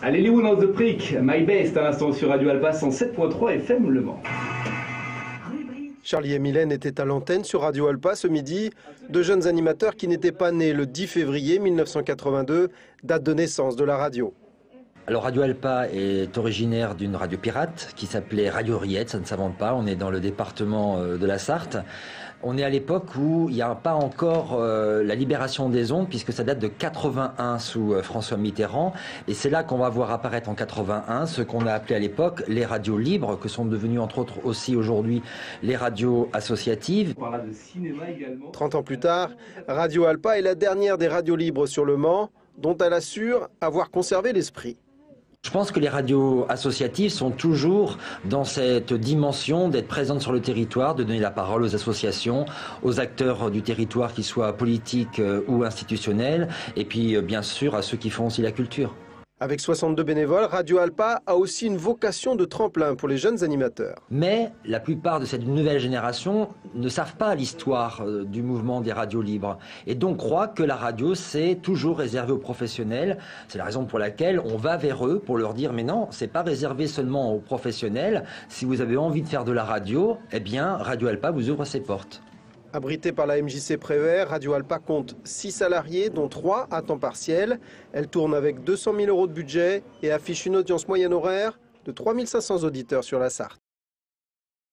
Allez, Léon dans The Prick, My Best à l'instant sur Radio Alpa 107.3 FM Le Mans. Charlie et Mylène étaient à l'antenne sur Radio Alpa ce midi, deux jeunes animateurs qui n'étaient pas nés le 10 février 1982, date de naissance de la radio. Alors Radio Alpa est originaire d'une radio pirate qui s'appelait Radio Riette, ça ne s'invente pas, on est dans le département de la Sarthe. On est à l'époque où il n'y a pas encore la libération des ondes, puisque ça date de 81 sous François Mitterrand. Et c'est là qu'on va voir apparaître en 81 ce qu'on a appelé à l'époque les radios libres, que sont devenues entre autres aussi aujourd'hui les radios associatives. On parlera de cinéma également. 30 ans plus tard, Radio Alpa est la dernière des radios libres sur Le Mans, dont elle assure avoir conservé l'esprit. Je pense que les radios associatives sont toujours dans cette dimension d'être présentes sur le territoire, de donner la parole aux associations, aux acteurs du territoire, qu'ils soient politiques ou institutionnels, et puis bien sûr à ceux qui font aussi la culture. Avec 62 bénévoles, Radio Alpa a aussi une vocation de tremplin pour les jeunes animateurs. Mais la plupart de cette nouvelle génération ne savent pas l'histoire du mouvement des radios libres et donc croient que la radio c'est toujours réservé aux professionnels. C'est la raison pour laquelle on va vers eux pour leur dire mais non, c'est pas réservé seulement aux professionnels. Si vous avez envie de faire de la radio, eh bien Radio Alpa vous ouvre ses portes. Abritée par la MJC Prévert, Radio Alpa compte 6 salariés, dont 3 à temps partiel. Elle tourne avec 200 000 € de budget et affiche une audience moyenne horaire de 3 500 auditeurs sur la Sarthe.